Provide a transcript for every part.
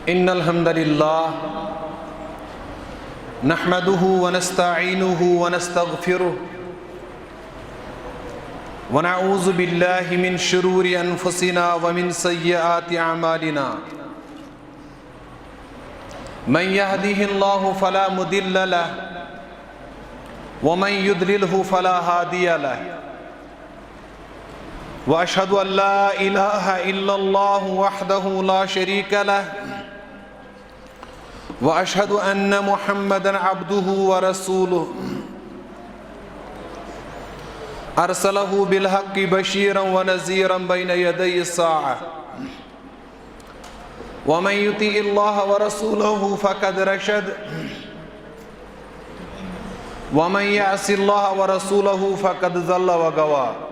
إن الحمد لله نحمده ونستعينه ونستغفره ونعوذ بالله من شرور أنفسنا ومن سيئات أعمالنا من يهده الله فلا مضل له ومن يضلله فلا هادي له وأشهد أن لا إله إلا الله وحده لا شريك له وأشهد أن محمدًا عبده ورسوله أرسله بالحق بشيرًا ونذيرًا بين يدي الساعة ومن يطع الله ورسوله فقد رشد ومن يعص الله ورسوله فقد ضل وغوى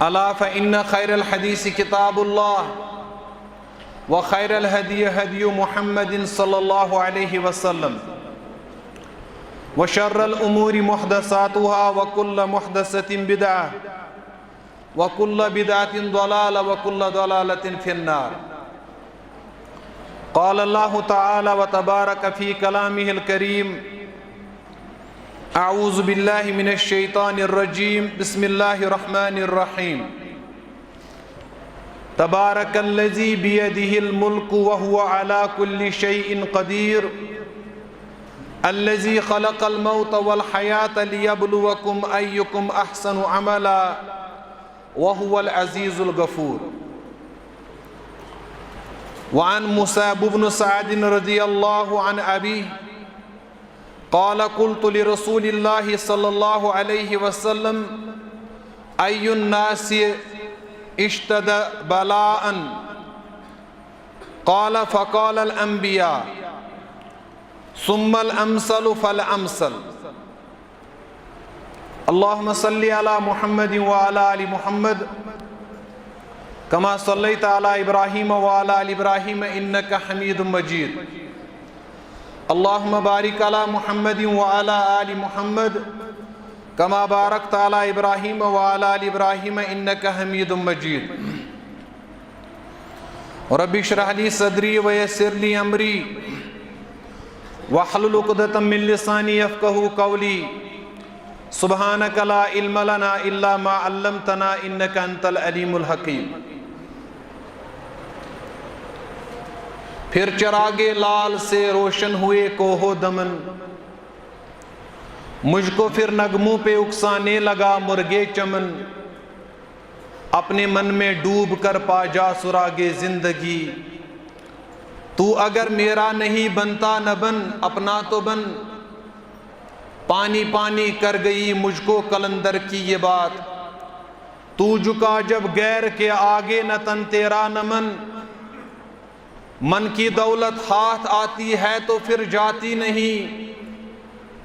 ألا فإن خير الحديث كتاب الله وخير الهدي هدي محمد صلى الله عليه وسلم وشر الأمور محدثاتها وكل محدثة بدعة وكل بدعة ضلالة وكل ضلالة في النار قال الله تعالى وتبارك في كلامه الكريم أعوذ بالله من الشيطان الرجيم بسم الله الرحمن الرحيم تبارك الذي بيده الملك وهو على كل شيء قدير الذي خلق الموت والحياة ليبلوكم أيكم أحسن عملا وهو العزيز الغفور وعن مصعب بن سعد رضي الله عن أبيه قال قلت لرسول الله صلى الله عليه وسلم أي الناس اشتد بلاء قال فقال الأنبياء ثم الأمثل فالأمثل اللهم صل على محمد وعلى آل محمد كما صليت على إبراهيم وعلى آل إبراهيم إنك حميد مجيد اللهم بارك على محمد وعلى آل محمد كما باركت على إبراهيم وعلى آل إبراهيم إنك حميد مجيد رب اشرح لي صدري ويسر لي أمري واحلل عقدة من لساني يفقهوا قولي سبحانك لا علم لنا إلا ما علمتنا إنك أنت العليم الحكيم پھر چراغے لال سے روشن ہوئے کوہ دمن مجھ کو پھر نغموں پہ اکسانے لگا مرغے چمن اپنے من میں ڈوب کر پا جا سراغے زندگی تو اگر میرا نہیں بنتا نہ بن اپنا تو بن پانی پانی کر گئی مجھ کو قلندر کی یہ بات تو جھکا جب غیر کے آگے نہ تن تیرا نہ من کی دولت ہاتھ آتی ہے تو پھر جاتی نہیں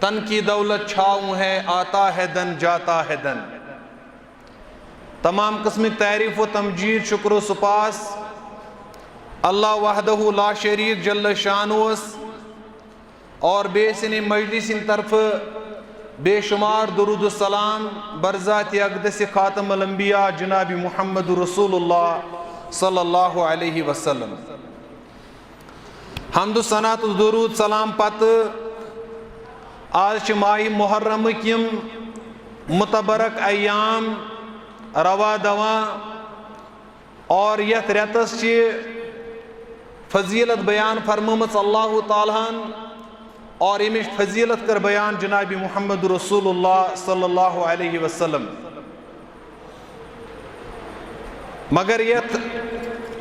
تن کی دولت چھاؤں ہے آتا ہے دن جاتا ہے دن تمام قسم تعریف و تمجید شکر و سپاس اللہ وحدہ لا شریک جل شانوس اور بے سن مجلس ان طرف بے شمار درود السلام برذات اقدس خاتم الانبیاء جناب محمد رسول اللہ صلی اللہ علیہ وسلم حمد و ثناء و درود سلام پت آج ماہ محرم کیم متبرک ایام روا دوا اور یت ریتس فضیلت بیان فرمومت اللہ تعالیٰ اور امش فضیلت کر بیان جناب محمد رسول اللہ صلی اللہ علیہ وسلم مگر یت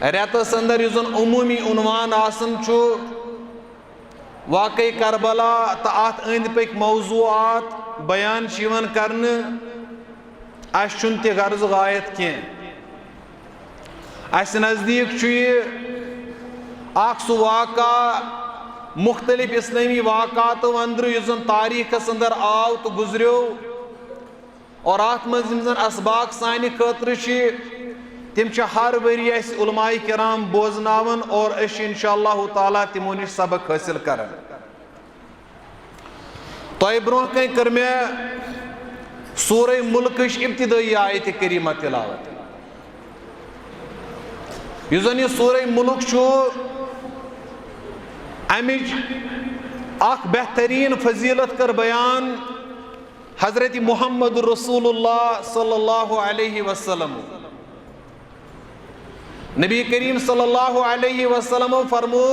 ریتس اندر یزن عمومی عنوان آسن چھو واقعی کربلا تاعت اند پک موضوعات بیان شیون کرن اس چنتی غرض غایت کین اس نزدیک چھوئی سو واقع مختلف اسلامی واقعات اندر یزن تاریخ اندر آو تو گزریو اور آت مزن اسباق سانی خطر تم ہر وری اس علماء کرام بوزناون اور اس انشاءاللہ تعالیٰ تمو نش سبق حاصل کرن تو برون کن کر میں سورہ ملکش ابتدائی آیت کریمہ تلاوت یُس زن یہ سورہ ملک چھُ امِچ اکھ بہترین فضیلت کر بیان حضرت محمد رسول اللہ صلی اللہ علیہ وسلم. نبی کریم صلی اللہ علیہ وسلم فرمو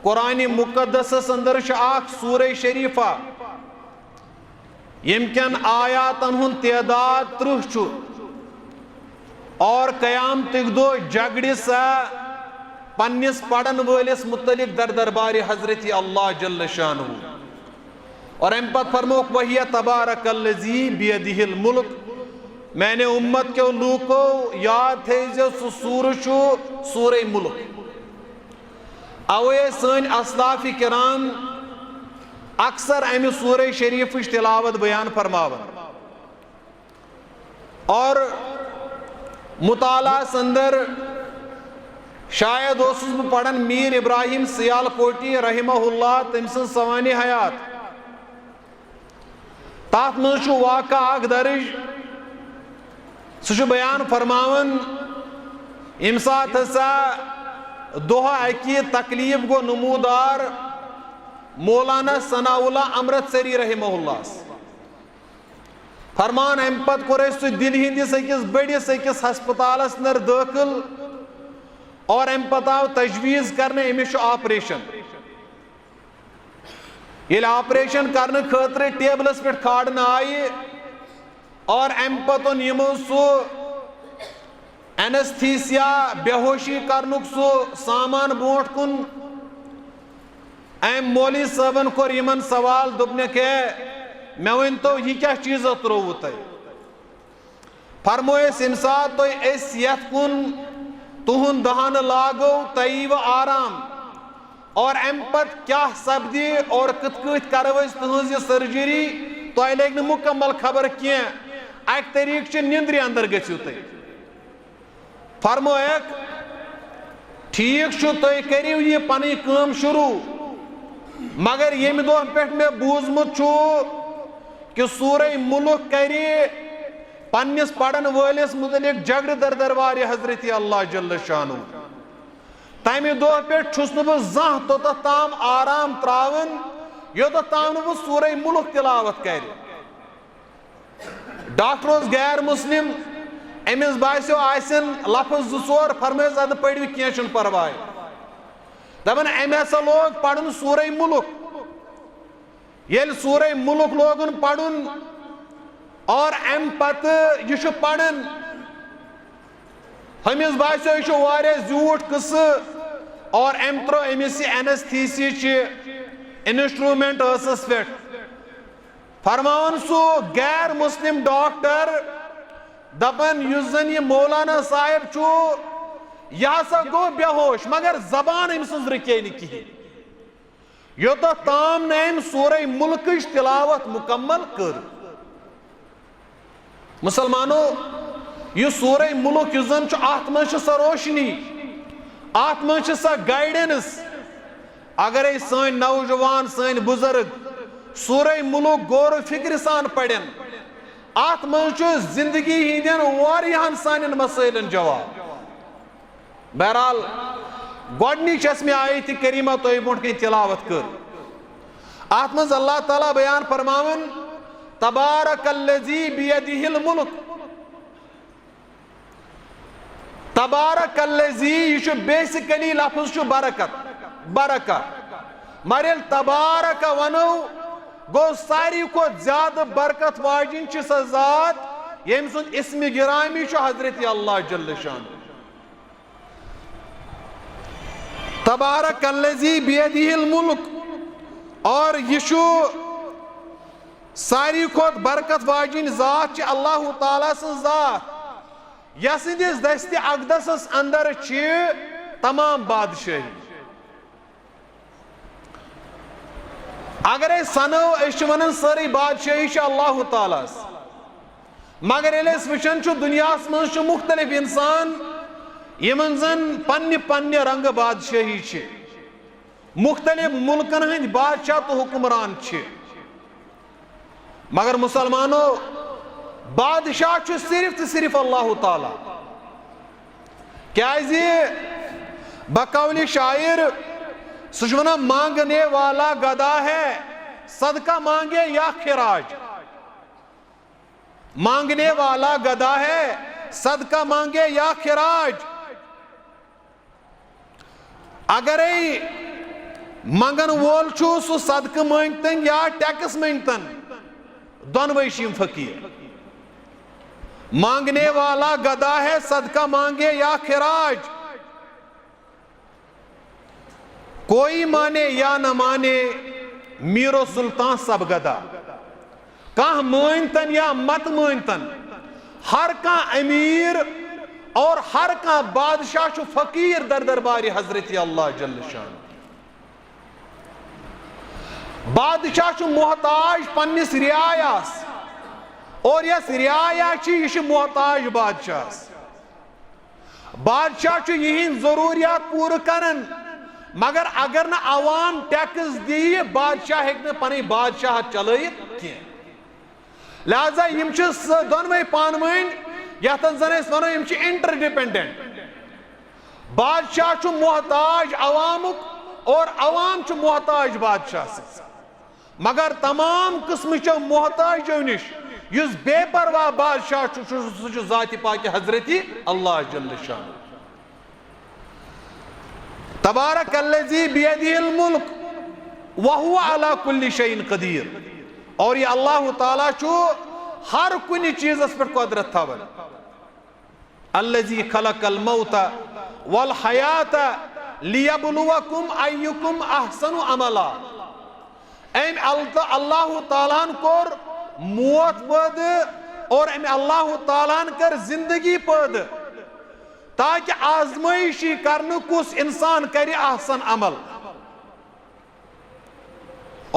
قرآن مقدس اندر اکھ سورہ شریفہ یم کین آیاتن ہند تعداد 30 چھُ اور قیامتک دو جگڑ سا پنس پڑھن ولس متعلق در دربار حضرت اللہ جل شانہ. اور ام پت فرموک وہی تبارک الذی بیدہ الملک. میں نے امت کے لوگوں یاد تھے سو سورہ چھُ سورہ ملک. اوے سن اسلاف کرام اکثر امہ سورہ شریف تلاوت بیان فرماون اور مطالعہ اندر شاید اوسس بہ پڑھن میر ابراہیم سیال کوٹی رحمہ اللہ تم سن سوانح حیات. تات من چھُ واقعہ اکھ درج سہ چھُ بیان فرماون یم سات ہسا دۄہ اکہ تکلیف گو نمودار مولانا ثناء اللہ امرتسری رحمہ اللہ فرمان ام پت کور سہ دل ہندس اکس بڑس اکس ہسپتالس نر داخل اور ام پتہ آو تجویز کرنے امس آپریشن. یل آپریشن کرنے خاطر ٹیبلس پہ کھاڑن آئی اور ام پتن یمو سو اینستھیسیا بے ہوشی کرنک سو سامان بونٹ کن ام مولی صاحبن کور یمن سوال دبنے کے میں ون تو یہ کیا چیز تروو تہ فرمویس یم سات تھی اس یت کن تہن دہن لاگو تیو آرام اور ام پت کیا سپدی اور کت کت کرو تہذ یہ سرجری تہ لگ مکمل خبر کی اک طریق نندر اندر گھو تھی. فرمویک ٹھیک تھی کرو یہ پنی کام شروع مگر یم دہ پہ میں بوزمت کہ سورہ ملک کری پنس پڑھن ولس متعلق جگڑ در دربار حضرت اللہ جل شانہ. تمہ دہ پہ چھس بہ زاں توتھ تام آرام تراون یوتھ تام بہ سورہ ملک تلاوت کر. ڈاکٹر غیر مسلم امس باسیو آسن لفظ 2 فرمائز اد پڑو کی چھ پرواے دپن ام ہسا لوگ پڑھن سورہ ملک. یل سورہ ملک لوگن پڑھن اور ام پت یہ پڑھن ہمس باسیو یہ واریاہ زیوٹھ قصہ اور ام ترو امس اینستھیسی انسٹرومنٹ ٲسس پہ فرمان سو غیر مسلم ڈاکٹر دپن یس زن یہ مولانا صاحب چھو یہ ہسا گو بے ہوش مگر زبان ام سن رکے نی کہین یوتھ تام نیم سورہ ملکش تلاوت مکمل کر. مسلمانو یہ سورہ ملک یس زن ات من سا روشنی ات من سا گائیڈنس اگر سن نوجوان سن بزرگ سورہ ملک غور و فکر سان پڑھن ات من زندگی ہندین واریاہن سانن مسائلن جواب. بہرحال گۄڈنِچ یس میں آیت کریمہ تۄہہِ برونٛٹھ کَنۍ تلاوت کر ات من اللہ تعالیٰ بیان فرماون تبارک الذی بیدہ الملک. تبارک الذی یہ بیسیکلی لفظ برکت برکت مگر ییٚلہِ تبارک ونو گو ساری کھۄتہٕ زیادٕ برکت واجن چھ سۄ ذات ییٚمہِ سُنٛد اسم گرامی چھُ حضرت اللہ جل شانہ. تبارک الذی بیدہ الملک اور یہ ساری کھوت برکت واجن ذات اللہ تعالیٰ سن ذات یسندس دست اقدس اندر تمام بادشاہی. اگر سنو ون ساری بادشاہی اللہ تعالیٰ مگر وچن دنیا من مختلف انسان یمن زن پنہ رنگ بادشاہی مختلف ملکن ہند بادشاہ تو حکمران مگر مسلمانوں بادشاہ صرف تو صرف اللہ تعالیٰ کیازِ بقول شاعر سجونا مانگنے والا گدا ہے صدقہ مانگے یا خراج. مانگنے والا گدا ہے صدقہ مانگے یا خراج. اگر منگن وول چھو سو صدقہ مانگتن یا ٹیکس مانگتن دونوئی چھِ یِم فقیر. مانگنے والا گدا ہے صدقہ مانگے یا خراج. کوئی مانے یا نہ مانے میر و سلطان سب گدا. کہاں مانتن یا مت مانتن ہر کہاں امیر اور ہر کہاں بادشاہ چھو فقیر در دربار حضرت اللہ جل شان. بادشاہ چھو محتاج پنس رعایاس اور یس رعایا چھ یہ چھ محتاج بادشاہ. بادشاہ چھو یہن ضروریات پور کرن مگر اگر نہ عوام ٹیکس دی بادشاہ ہیک نہ پنی بادشاہ چلائت کی. لہذا یم چھ دونوئی پانوین یتن زن اس ونو یم چھ انٹر ڈیپینڈنٹ. بادشاہ چھو محتاج عوامک اور عوام چھو محتاج بادشاہ سے. مگر تمام قسم چو محتاجو نش یس بے پرواہ بادشاہ چھو ذات پاک حضرت اللہ جل شان. تبارک الذی بیدہ الملک وہو علی کل شیء قدیر. اور یہ اللہ تعالیٰ چھو ہر کنی چیز اس پر قدرت تھاون. الذی خلق الموت والحیات لیبلوکم ایکم احسن عملا. اللہ تعالیٰ کور موت پد اور اللہ تعالیٰ کر زندگی پد تاکہ آزمائشی کرن کس انسان کری احسن عمل.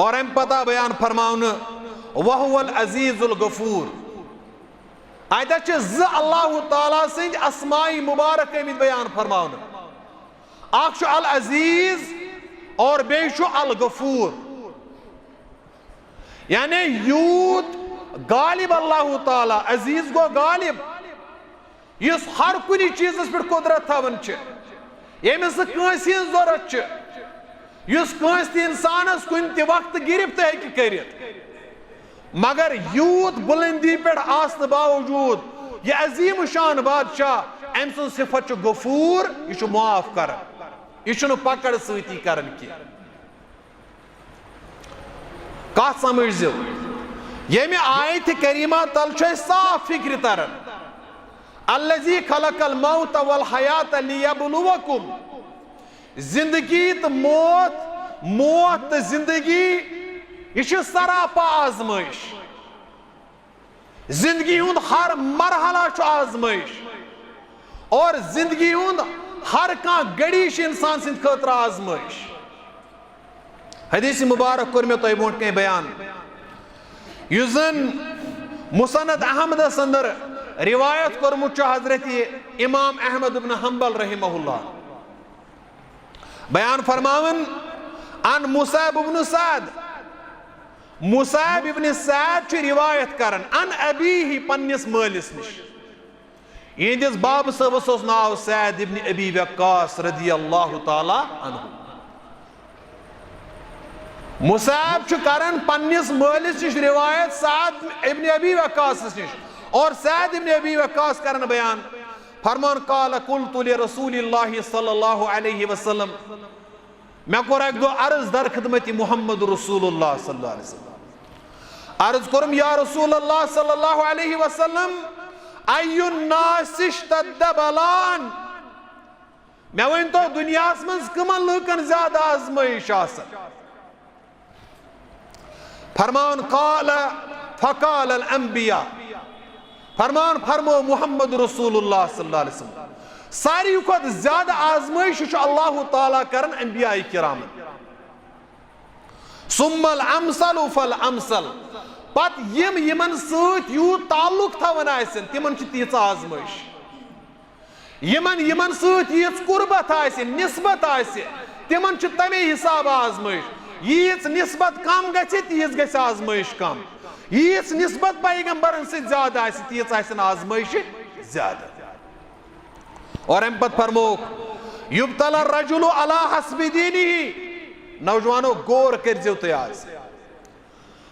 اور پتہ بیان فرماؤن وہو العزیز الغفور. آیتہ چھ اللہ تعالیٰ سند اسمائی مبارک بیان فرماؤن. اخ چھُ العزیز اور بیٚیہِ چھُ الغفور. یعنی یوت غالب اللہ تعالیٰ عزیز گو غالب یس ہر کنی چیزس پر قدرت تھاون چھ یمس کٲنٛسہِ ہٕنٛز ضرورت چھ یس کٲنٛسہِ تہِ انسانس کُنہِ تہِ وقتہٕ گرفت ہیٚکہِ کٔرِتھ. مگر یوت بلندی پٮ۪ٹھ آسنہٕ باوجود یہ عظیم شان بادشاہ أمۍ سٕنٛز صفت چھُ غفور. یہ چھُ معاف کران. یہ چھُنہٕ پکڑ سۭتی کران کینٛہہ. کتھ سمجھ ییٚمہِ آیتِ کریمہ تل چھُ اَسہِ صاف فکر تران. الذی خلق الموت والحیات لیبلوکم. زندگی تو موت موت تو زندگی یہ چھِ سراپا آزمائش. زندگی ہند ہر مرحلہ چھُ آزمائش اور زندگی ہند ہر کانٛہہ گھڑی چھِ انسان سٕنٛدِ خٲطرٕ آزمائش. حدیث مبارک کور میں تۄہہِ برونٛٹھ کَنہِ بیان یُس زن مسند احمدس اندر روایت کورمُت چھُ حضرت امام احمد بن حنبل رحمہ اللہ. بیان فرماون ان مصعب بن سعد. مصعب ابن سعد چھُ روایت کران ان ابیہ پننس مٲلِس نش. یہندس باب صٲبس اوس ناو سعد ابن ابی وقاص رضی اللہ تعالی عنہ. مصعب چھُ کران پننس مٲلِس نش روایت سعد ابن ابی وقاص نش. اور سعد ابن ابی وقاص کرن بیان فرمان قال قلت لرسول اللہ صلی اللہ علیہ وسلم. میں کور اک دو عرض در خدمت محمد رسول اللہ صلی اللہ علیہ وسلم. عرض کرم یا رسول اللہ صلی اللہ علیہ وسلم ای الناس اشتد بلان. میں ون تو دنیا من کمن لوکن زیادہ آزمائش آسان. فرمان قال فقال الانبیاء. فرمان فرمو محمد رسول اللہ صلی اللہ علیہ وسلم ساری کھت زیادہ آزمائش چھُ اللہ تعالیٰ کرن انبیاء کرام. ثم الامثل فالامثل. پت یمن سۭتۍ یوٗت تعلق تھاوان آسن تمن چھِ تیٖژ آزمائش. یمن سۭتۍ ییٖژ قربت آسہِ نسبت آسہِ تمن چھِ تمے حساب آزمائش. ییٖژ نسبت کم گژھِ تیٖژ گژھِ آزمائش کم. ییٖژ نسبت پیغمبرن سۭتۍ زیادٕ آسہِ تیٖژ آسن آزمائش زیادٕ. اور ام پت فرموک یبتلا الرجل علی حسب دینہ، نوجوانو غور کرزیو تُہۍ آز،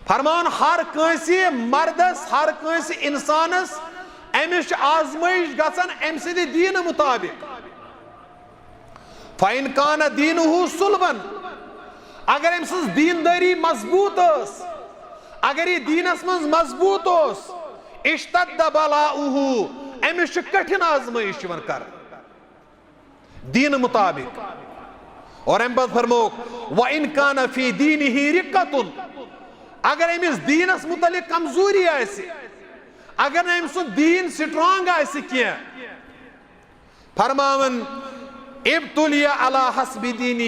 فرمان ہر کٲنٛسہِ مردس ہر کٲنٛسہِ انسانس امس چھِ آزمٲیش گژھان امہِ سٕنٛدِ دیٖنہٕ مُطابق. فَإِنْ كَانَ دِينُهُ صُلْبًا، اگر أمۍ سٕنٛز دیندٲری مضبوط ٲس، اگر یہِ دیٖنس منٛز مضبوط اوس، اشتد بلاؤہُ، أمِس چھِ کٹھِن آزمٲیش یِوان کرنہٕ دیٖنہٕ مُطابق. اور اَمہِ پتہٕ فرموک وَإِنْ كَانَ فِي دِينِهِ رِقَّةٌ، اگر أمِس دیٖنس متعلق کمزوری آسہِ، اگر نہٕ أمۍ سُنٛد دیٖن سٹرانگ آسہِ کینٛہہ، فرماوان ابتُلِیَ علی حسب دینہ،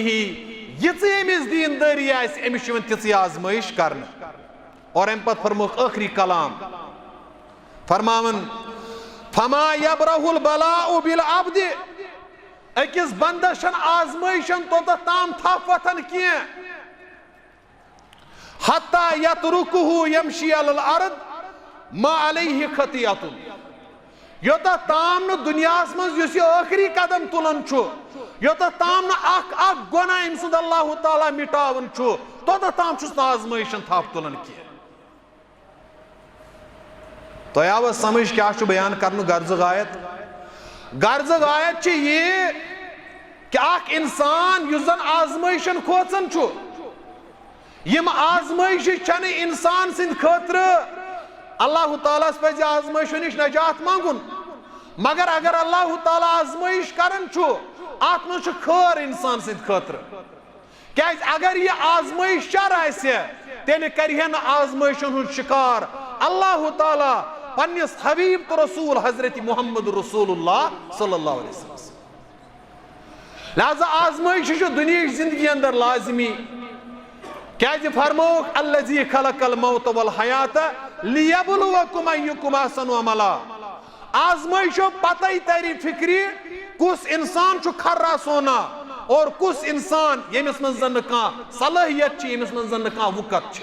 یِژٕے أمِس دیندٲری آسہِ أمِس چھِ یِوان تِژٕے آزمٲیش کرنہٕ. اور اَمہِ پتہٕ فرموکھ ٲخری کلام، فرماوان فما یبرہ البلاء بالعبد، أکِس بندس چھنہٕ آزمٲیشن توٚتتھ تام تھپھ وۄتھان کینٛہہ، حتی یترکہ یمشی علی الارض ما علیہ خطیئۃ، یوٚتتھ تام نہٕ دُنیاہس منٛز یُس یہِ ٲخری قدم تُلان چھُ، یوٚتتھ تام نہٕ اکھ گۄناہ أمۍ سُنٛد اللہ تعالیٰ مٹاوان چھُ، توٚتتھ تام چھُس نہٕ آزمٲیشن تھپھ تُلان کینٛہہ. تۄہہِ آوا سمجھ کیٛاہ چھُ بیان کرنُک غرض غایت؟ غرض غایت چھِ یہِ کہ اکھ انسان یُس زن آزمٲیشن کھوژان چھُ، یِم آزمٲیشہِ چھنہٕ انسان سٕنٛدِ خٲطرٕ، اللہ تعالیٰ ہس پزِ آزمٲیشو نِش نجات منٛگُن، مگر اگر اللہ تعالیٰ آزمٲیش کران چھُ اتھ منٛز چھُ خٲر انسان سٕنٛدِ خٲطرٕ. کیٛازِ اگر یہِ آزمٲیش شر آسہِ تیٚلہِ کرِہے نہٕ آزمٲیشن ہُنٛد شکار اللہ تعالیٰ پننِس حبیب تہٕ رسول حضرت محمد رسول اللہ صلی اللہ علیہ وسلم. لہذا آزمٲیش چھُ دُنیہٕچ زندگی اندر لازمی. کیٛازِ فرمووُکھ الذی خلق الموت والحیات لیبلوکم ایکم احسن عملا، آزمٲیشو پتہٕ ترِ فکرِ کُس انسان چھُ کھرا سونا اور کُس انسان ییٚمِس منٛز زن نہٕ کانٛہہ صلٲحیت چھِ، ییٚمِس منٛز زن نہٕ کانٛہہ وُکت چھِ.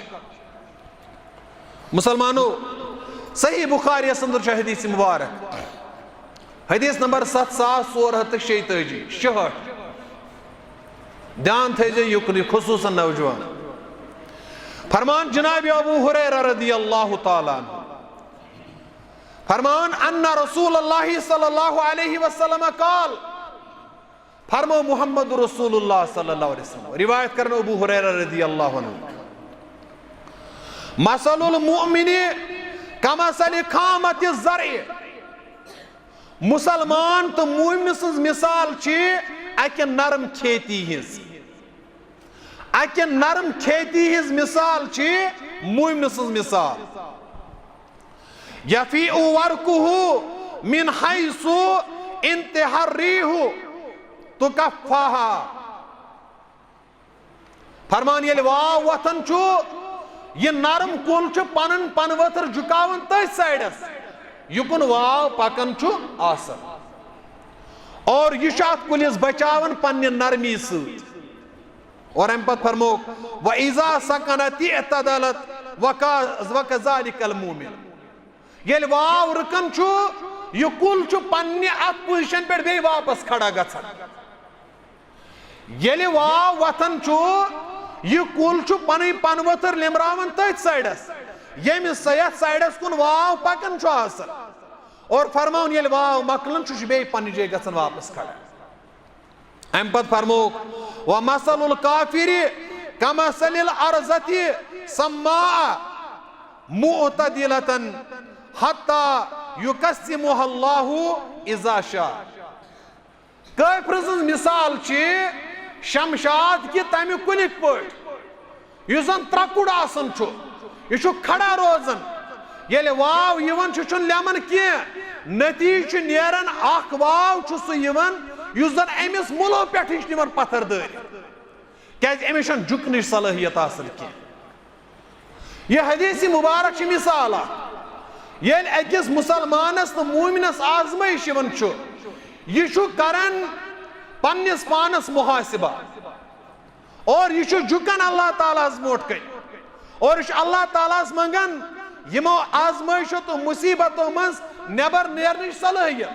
مسلمانو صحیح بخاریس اندر چھُ حدیث مبارک، حدیث نمبر 7466، دھیان تھٲیزیو یُکنُے خصوٗصاً نوجوان. فرمان جناب ابو ہریرہ رضی اللہ تعالیٰ عنہ، فرمان ان رسول اللہ صلی اللہ علیہ وسلم قال، فرمو محمد رسول اللہ صلی اللہ علیہ وسلم، روایت کرنا ابو ہریرہ رضی اللہ عنہ، مثل المؤمن کمثل خامۃ الزرع، مسلمان تو مومن سنز مثال چھ اکہ نرم کھیتی ہز، اکہ نرم کھیتی ہز مثال چھ مومن سنز مثال. یفیع ورقہ من حیث انتہا الریح تکفاہا، فرمان ییٚلہِ واو وۄتھان چھُ یہ نرم کُل چھُ پنُن پن ؤتھر جُکاوان تٔتھۍ سایڈس یُکُن واو پکان چھُ آسان، اور یہ چھُ اتھ کُلِس بچاوان پننہِ نرمی سۭتۍ. اور امہِ پتہٕ فرموکھ وَإِذَا سَكَنَتِ اعْتَدَلَتْ وَكَذَلِكَ الْمُؤْمِنُ، ییٚلہِ واو رُکان چھُ یہ کُل چھُ پننہِ اتھ پوزیشن پٮ۪ٹھ بیٚیہِ واپس کھڑا گژھان. ییٚلہِ واو وۄتھان چھُ یہ کُل چھُ پنٕنۍ پن ؤتھر لِمراوان تٔتھۍ سایڈس ییٚمِس یتھ سایڈس کُن واو پکان چھُ آسان، اور فرماوُن ییٚلہِ واو مۄکلان چھُ بیٚیہِ پننہِ جایہِ گژھان واپس کھڑا. امہِ پتہٕ فرموکھ وَمَثَلُ الْكَافِرِ كَمَثَلِ الْأَرْضِ سَمَّاءَ مُعْتَدِلَةً حَتَّى يُقَسِّمُهَا اللَّهُ إِذَا شَاءَ. کٲفرٕ سٕنٛز مثال چھِ شمشاد کہِ تمہِ کُلِک پٲٹھۍ یُس زن ترٛکُر آسان چھُ، یہِ چھُ کھڑا روزان، ییٚلہِ واو یِوان چھُ چھُنہٕ لیٚمن کینٛہہ، نتیٖجہٕ چھُ نیران اکھ واو چھُ سُہ یِوان یُس زن أمِس مُلو پٮ۪ٹھٕے چھُ نِوان پتھر دٲرِتھ، کیٛازِ أمِس چھنہٕ جُکنٕچ صلٲحیت آسان کینٛہہ. یہِ حدیث مُبارک چھِ مثال اکھ، ییٚلہِ أکِس مُسلمانس تہٕ مومنس آزمٲیش یِوان چھُ یہِ چھُ کران پننِس پانس محاسبہ، اور یہ چھُ جُکان اللہ تعالیٰ ہس برونٛٹھ کَنۍ، اور یہ چھُ اللہ تعالیٰ ہس منگان یِمو آزمٲیشو تہٕ مُصیبتو منٛز نٮ۪بر نیرنٕچ صلٲحیت.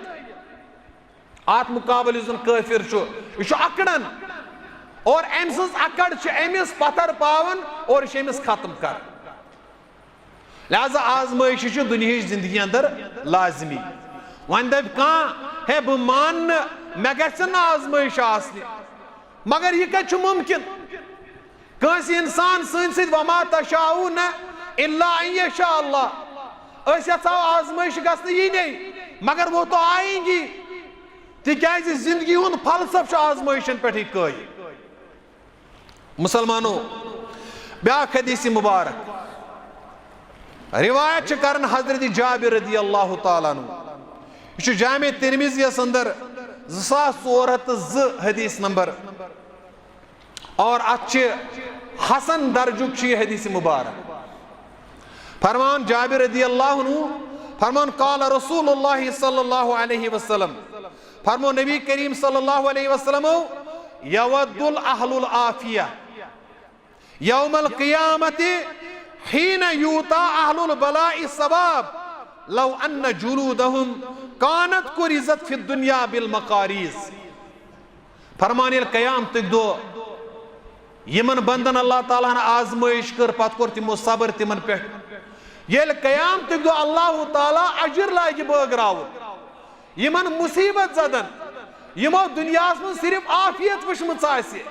آت مقابل یُس زن کٲفِر چھُ یہِ چھُ اکڑن اور أمۍ سٕنٛز اکڑ چھِ أمِس پتھر پاون اور یہِ چھِ أمِس ختم کران لہذا آزمٲیش چھِ دُنیہٕچ زندگی اندر لازمی وۄنۍ دپہِ کانٛہہ ہے بہٕ مان نہٕ مےٚ گژھِ نہٕ آزمٲیش آسنہِ مگر یہِ کتہِ چھُ مُمکِن کٲنٛسہِ اِنسان سٕنٛدۍ سۭتۍ وما تشاؤونَ الا ان یشاء اللہ أسۍ یژھاو آزمٲیش گژھنہٕ یِنٕے مگر وہ تو آئیں گی تِکیازِ زندگی ہُنٛد فلسفہٕ چھُ آزمٲیشن پٮ۪ٹھٕے قٲیِم مسلمانو بیاکھ حدیث مبارک روایت چھِ کران حضرت جابر رضی اللہ تعالیٰ عنہ یہ چھُ جامع ترمذیَس اندر 2402 حدیث نمبر اور اتھ چھِ حسن درجُک چھُ یہ حدیث مبارک فرمان جابر رضی اللہ عنہ فرمان قال رسول اللہ صلی اللہ علیہ وسلم فرمو نبی کریم صلی اللہ علیہ وسلم یود الاہل العافیہ یوم القیامت حین یوتا اہل البلاء الثواب لو ان جلودہم کانت کرزت فی الدنیا بالمقاریز فرمان ییٚلہِ قیامتٕکۍ دۄہ یمن بندن اللہ تعالیٰ ہن آزمٲیش کٔر پتہٕ کوٚر تِمو صبر تِمن پٮ۪ٹھ ییٚلہِ قیامتٕکۍ دۄہ اللہ تعالیٰ اجر لاگہِ بٲگراوُن یمن مصیبت زدن یمو دنیاہس منٛز صرف عافیت وٕچھمٕژ آسہِ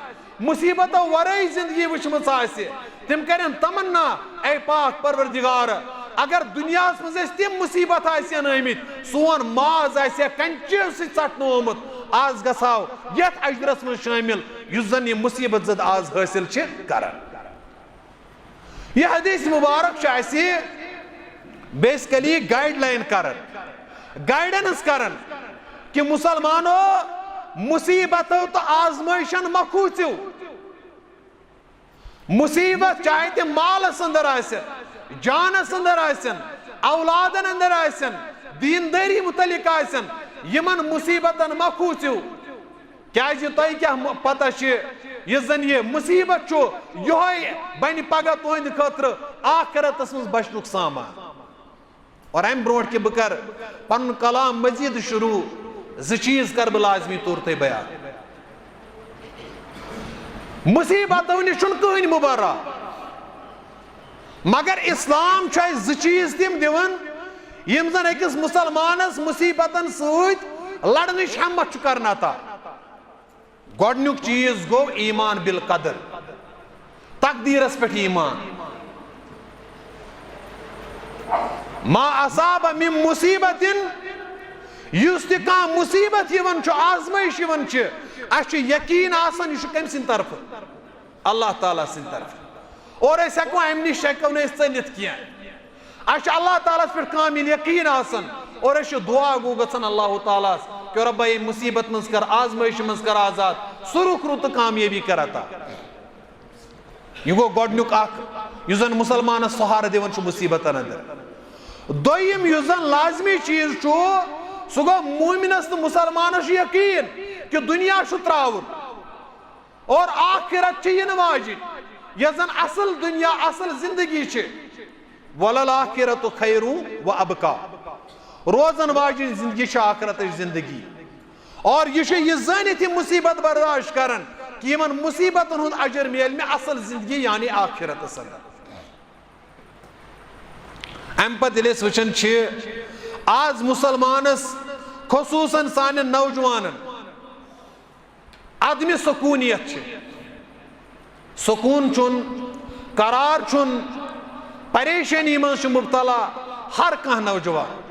مصیبتو ورٲے زندگی وٕچھمٕژ آسہِ تِم کرن تمنا اے پاک پروردگار اگر دنیاہس منٛز أسۍ تِم مصیبت آسن آمٕتۍ سون ماز آسہِ کنچیو سۭتۍ ژٹنہٕ آمُت آز گژھاو یتھ اجرس منٛز شٲمِل یُس زن یہِ مصیبت زد آز حٲصِل چھِ کران یہ حدیث مبارک چھُ اسہِ بیسکلی گایڈ لائن کران گائیڈنس کران کہ مسلمانو مصیبتو تو آزمائشن مکھوژِو مصیبت چاہے تم مالس اندر آسن جانس اندر آسن اولادن اندر آسن دینداری متعلق آسن یمن مصیبتن مکھوژِو کیازِ تۄہہِ کیاہ پتہ چھِ یُس زن یہ مصیبت چھُ یہوے بنہِ پگہہ تُہنٛدِ خٲطرٕ آخرتس منٛز بچنُک سامان اور امہِ برونٛٹھ کہ بہٕ کرٕ پنُن کلام مزید شروع زٕ چیٖز کرٕ بہٕ لازمی طور تۄہہِ بیان مصیبتو نِش چھُنہٕ کٕہٕنۍ مُبرا مگر اسلام چھُ اسہِ زٕ چیٖز تِم دِوان یِم زن أکِس مُسلمانس مصیبتن سۭتۍ لڑنٕچ ہمت چھُ کران عطا گۄڈنیُک چیٖز گوٚو ایمان بالقدر تقدیرس پٮ۪ٹھ ایمان ما اصاب من مصیبتن یُس تہِ کانٛہہ مصیبت یِوان چھُ آزمٲیش یِوان چھِ اسہِ چھُ یقیٖن آسان یہِ چھُ کٔمۍ سٕنٛدِ طرفہٕ اللہ تعالیٰ سٕنٛدِ طرفہٕ اور أسۍ ہٮ۪کو امہِ نِش ہٮ۪کو نہٕ أسۍ ژٔلِتھ کینٛہہ اسہِ چھُ اللہ تعالیٰ ہس پٮ۪ٹھ کامل یقیٖن آسان اور أسۍ چھِ دعا گوٚو گژھان اللہ تعالیٰ ہس کہ رۄبا ییٚمہِ مصیبت منٛز کر آزمٲیشہِ منٛز کر آزاد سُہ رُکھ تہٕ کامیٲبی کر عطا یہِ گوٚو گۄڈنیُک اکھ یُس زن مُسلمانس سہارٕ دِوان چھُ مصیبتن اندر دوٚیِم یُس زن لازمی چیٖز چھُ سُہ گوٚو مومنس تہٕ مُسلمانس چھُ یقیٖن کہ دنیا چھُ ترٛاوُن اور آخرت چھِ یِنہٕ واجِنۍ یۄس زن اصل دنیا اصل زندگی چھِ وللآخرۃ خیر و ابقا روزن واجِنۍ زندگی چھِ آخرتٕچ زندگی اور یہِ چھُ یہِ زٲنِتھ یہِ مصیبت برداشت کران کہ یِمن مصیبتن ہُنٛد اجر میلہِ مےٚ اصل زندگی یعنی آخرتس اندر امہِ پتہٕ ییٚلہِ أسۍ وٕچھان چھِ آز مسلمانس خصوٗصن سانٮ۪ن نوجوانن عدمِ سکوٗنیت چھِ سکوٗن چھُنہٕ قرار چھُنہٕ پریشٲنی منٛز چھُ مبتلا ہر کانٛہہ نوجوان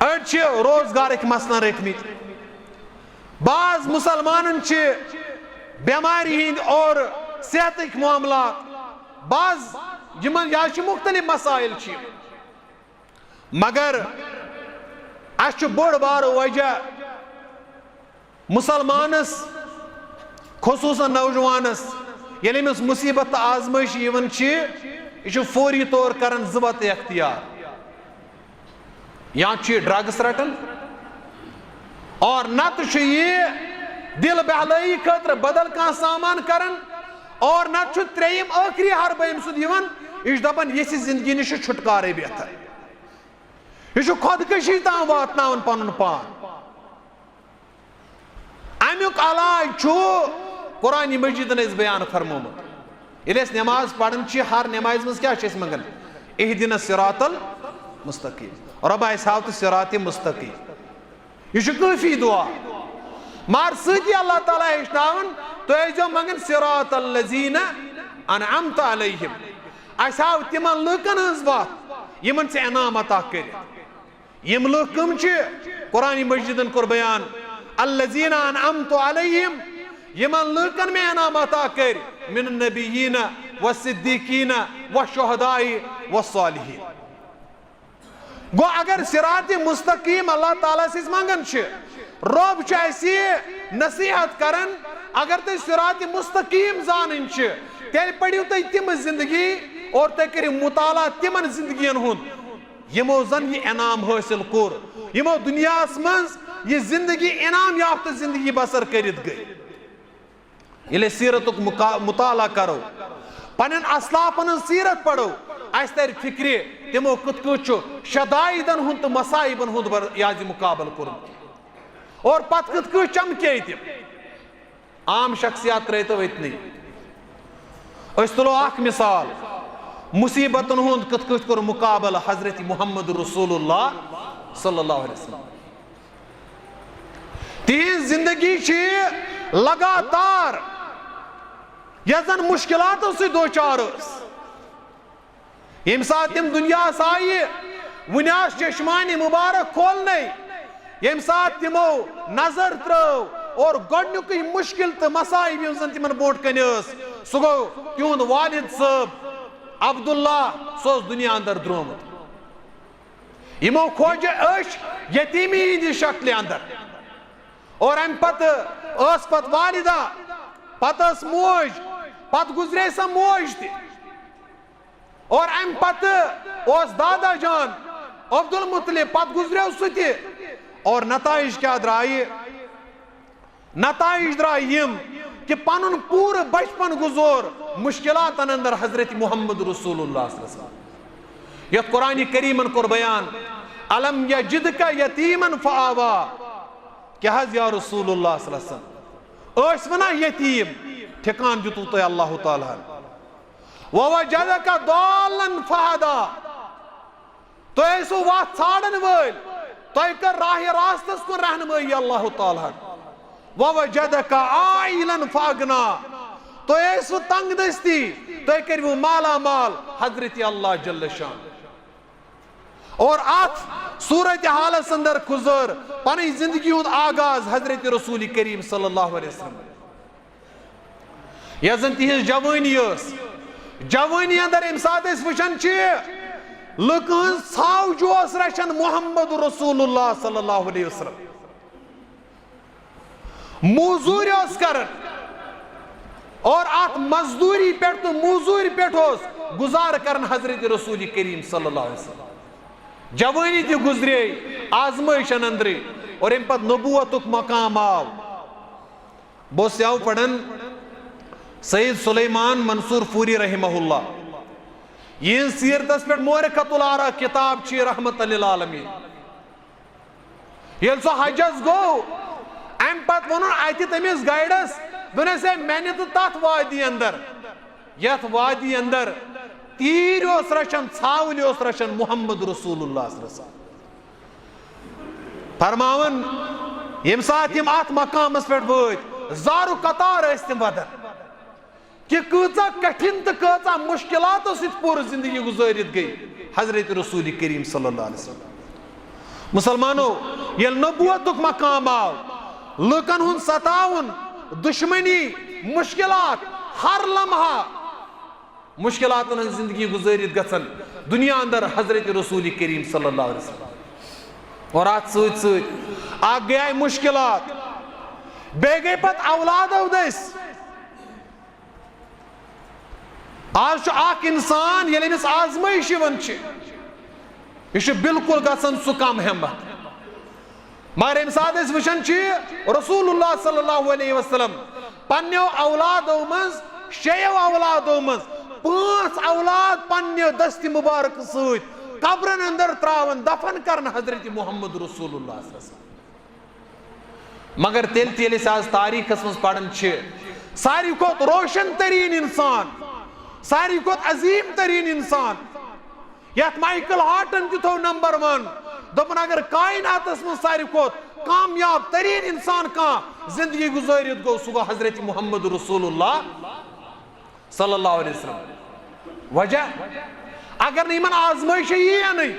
أڑۍ چھِ روزگارٕکۍ مسلن رٔٹمٕتۍ بعض مسلمانن چھِ بٮ۪مارِ ہِنٛدۍ اور صحتٕکۍ معاملات بعض یِمن یا چھِ مختلف مسائل چھِ مگر اسہِ چھُ بوٚڑ بارٕ وجہ مسلمانس خصوٗصن نوجوانس ییٚلہِ أمِس مصیبت تہٕ آزمٲیش یِوان چھِ یہِ چھُ فوری طور کران زٕ وَتہٕ اختیار یا چھُ یہِ ڈرگس رٹان اور نتہٕ چھُ یہِ دل بہلٲیی خٲطرٕ بدل کانٛہہ سامان کران اور نتہٕ چھُ ترٛیٚیِم ٲخری حربہٕ أمۍ سُنٛد یِوان یہِ چھُ دپان یِژھِ زندگی نِش چھُ چھُٹکارٕے بہتر یہِ چھُ خۄدکٔشی تام واتناوان پنُن پان علاج چھو قرآن مجید نے بیان فرمومت ییٚلہِ أسۍ نماز پران چھِ ہر نماز مز کیا چھِ أسۍ منگان اہدنا الصراط المستقیم رۄبا اَسہِ ہاو تہٕ صراط مستقیم یہ چھُ کٲفی دعا مگر سۭتی اللہ تعالیٰ ہیٚچھناوان تُہۍ ٲسۍزیو منگان صراط الذین انعمت علیہم اَسہِ ہاو تِمن لُکن ہٕنٛز وتھ یِمن ژےٚ انعام عطا کٔرِتھ یِم لُکھ کٕم چھِ قرآن مجیدن کوٚر بیان الذین انعمت علیہم یمن لُکن میں انعام عطا کٔرۍ من النبیین والصدیقین والشہداء والصالحین گو اگر صراط مستقیم اللہ تعالیٰ سے منگن چھِ رب چھُ اَسہِ نصیحت کران اگر تُہۍ صراط مستقیم زانٕنۍ چھِ تیٚلہِ پٔرِو تُہۍ تِم زندگی اور تُہۍ کٔرِو مطالعہ تِمن زندگین ہُنٛد یِمو زن یہِ انعام حٲصِل کوٚر یِمو دُنیاہس منٛز یہِ زندگی انعام یافتہٕ زندگی بسر کٔرِتھ گٔے ییٚلہِ أسۍ سیٖرتُک مطالعہ کرو پنٕنٮ۪ن اسلافن ہٕنٛز سیٖرت پرو اَسہِ ترِ فِکرِ تِمو کِتھ کٔنۍ چھُ شدائدن ہُنٛد تہٕ مصائبن ہُنٛد یازِ مُقابل کوٚرمُت اور پتہٕ کِتھ کٔنۍ چمکے تِم عام شخصیات ترٲیتو أتنٕے أسۍ تُلو اکھ مثال مصیبتن ہُنٛد کِتھ کٔنۍ کوٚر مُقابل حضرت محمد رسول اللہ صلی اللہ علیہ وسلم تِہنٛز زندگی چھِ لگاتار یۄس زن مشکلاتو سۭتۍ دوچار ٲس ییٚمہِ ساتہٕ تِم دُنیاہس آیہِ وُنہِ آسہٕ چشمانہِ مُبارک کھولنے ییٚمہِ ساتہٕ تِمو نظر ترٲو اور گۄڈنیُکُے مُشکل تہٕ مصائب یِم زن تِمن برٛونٛٹھ کَنہِ ٲس سُہ گوٚو تِہُنٛد والد صٲب عبداللہ سُہ اوس دُنیا انٛدر درٛومُت یِمو کھوجہِ أچھ یتیٖمی ہِنٛدِ شکلہِ انٛدر اور امہِ پتہٕ ٲس پتہٕ والدہ پتہٕ ٲس موج پتہٕ گُزرے سۄ موج تہِ اور امہِ پتہٕ اوس دادا جان عبدالمطلب پتہٕ گُزریو سُہ تہِ اور نتائج کیٛاہ درٛایہِ نتائج درٛاے یِم کہ پنُن پوٗرٕ بچپن گُزور مشکلاتن انٛدر حضرت محمد رسول اللہ صلی اللہ علیہ وسلم یتھ قرآن کریٖمن کوٚر بیان الم یجدک یتیٖمن فآوا کیٛاہ حظ یا رسول اللہ صلی اللہ علیہ وسلم ٲسۍ ونان یتیٖم ٹھِکان دیُتوٕ تۄہہِ اللہ تعالیٰ ہن ووجدک ضالًا فہدا تۄہہِ ٲسِو وتھ ژھانڈن وٲلۍ تۄہہِ کٔر راہِ راستس کُن رہنمٲیی اللہ تعالیٰ ہن ووجدک عائلًا فاغنا تۄہہِ ٲسِو تنگ دستی تۄہہِ کٔرِوٕ مالا مال حضرت اللہ جل شان اور اتھ صورت حالس اندر گُزٲر پنٕنۍ زندگی ہُنٛد آغاز حضرت رسول کریم صلی اللہ علیہ وسلم یۄس زن تِہنٛز جوٲنی ٲس جوٲنی انٛدر ییٚمہِ ساتہٕ أسۍ وٕچھان چھِ لُکہٕ ہٕنٛز ژھاوجہِ اوس رچھان محمد رسول اللہ صلی اللہ علیہ وسلم موٚزوٗرۍ اوس کران اور اتھ مزدوٗری پٮ۪ٹھ تہٕ موٚزوٗرۍ پٮ۪ٹھ اوس گُزارٕ کران حضرت رسول کریم صلی اللہ علیہ وسلم جوٲنی تہِ گُزرے آزمٲیشن اندرٕ اور امہِ پتہٕ نبوتُک مقام آو بہٕ اوسُس یَوٕ پران سید سلیمان منصور پوٗری رحمہ اللہ یِہنٛز سیرتس پٮ۪ٹھ مورکھۃ العرا کِتاب چھِ رحمت للعالمیٖن ییٚلہِ سُہ حجس گوٚو امہِ پتہٕ ووٚنُن اتہِ تٔمِس گایڈس دوٚپنس ہے مےٚ نہِ تہٕ تتھ وادی انٛدر یتھ وادی انٛدر تیٖر اوس رچھان ژھاوٕلۍ اوس رچھان محمد رسول اللہ صلی اللہ علیہ وسلم فرماوان ییٚمہِ ساتہٕ یِم اتھ مقامس پٮ۪ٹھ وٲتۍ زارٕ قطار ٲسۍ تِم ودان کہ کۭژاہ کٹھِن تہٕ کۭژاہ مُشکلاتو سۭتۍ پوٗرٕ زندگی گُزٲرِتھ گٔے حضرت رسول کریم صلی اللہ علیہ وسلم مسلمانو ییٚلہِ نبوتُک مقام آو لُکن ہُنٛد ستاوُن دُشمنی مُشکلات ہر لمحہ مشکلاتن ہٕنٛز زندگی گُزٲرِتھ گژھان دُنیا انٛدر حضرت رسول کریم صلی اللہ علیہ وسلم اور اتھ سۭتۍ سۭتۍ اکھ گٔیے مُشکلات بیٚیہِ گٔے پتہٕ اولادو دٔسۍ آز چھُ اکھ انسان ییٚلہِ أمِس آزمٲیش یِوان چھِ یہِ چھُ بالکل گژھان سُہ کم ہٮ۪مت مگر ییٚمہِ ساتہٕ أسۍ وٕچھان چھِ رسول اللہ صلی اللہ علیہ وسلم پننیو اولادو منٛز 6 اولادو منٛز 5 اولاد پننہِ دستہِ مُبارکہٕ سۭتۍ قبرن انٛدر تراوان دفن کرن حضرت محمد رسول اللہ صلی اللہ علیہ وسلم مگر تیل آز تاریخ مز پڑھن ساری کھت روشن ترین انسان، ساری کھت عظیم ترین انسان یت مائیکل ہارٹن تھو نمبر 1 دپن اگر کائنات من ساری کھت کامیاب ترین انسان کان زندگی گزارت گو سہ گو حضرت محمد رسول اللہ صلی اللہ علیہ وسلم. وجہ اگر نمن آزمائش یہ نہیں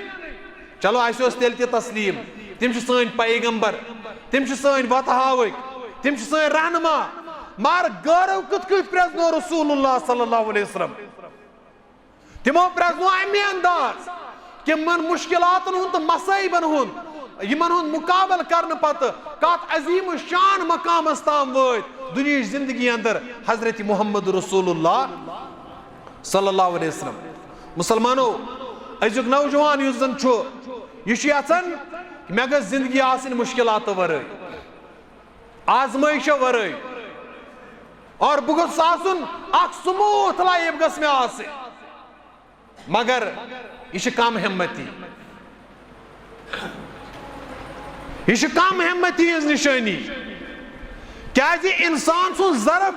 چلو اسہ تیل تہ تسلیم تم سن پیغمبر تم سن وتہ ہاوک تم سن رہنما مار گرو کت کت پرزنو رسول اللہ صلی اللہ علیہ وسلم تمو پرزنو امی انداز کہ من مشکلاتن ہند مسائبن ہند یمن ہند مقابل کرنے پتہ کات عظیم شان مقامس تام وات دنیاچ زندگی اندر حضرت محمد رسول اللہ صلی اللہ علیہ وسلم. مسلمانو ازیک نوجوان یس زن یہ یژھان مے گژھ زندگی آسن مشکلات ورٲے آزمائش ورٲے اور بہ گوٚژھُس آسُن اکھ سموتھ لائف گژھِ مےٚ آسٕنۍ مگر یہ چھ کم ہمتی یہ چھ کم ہمتی ہز نشانی کیازِ انسان سن ضرب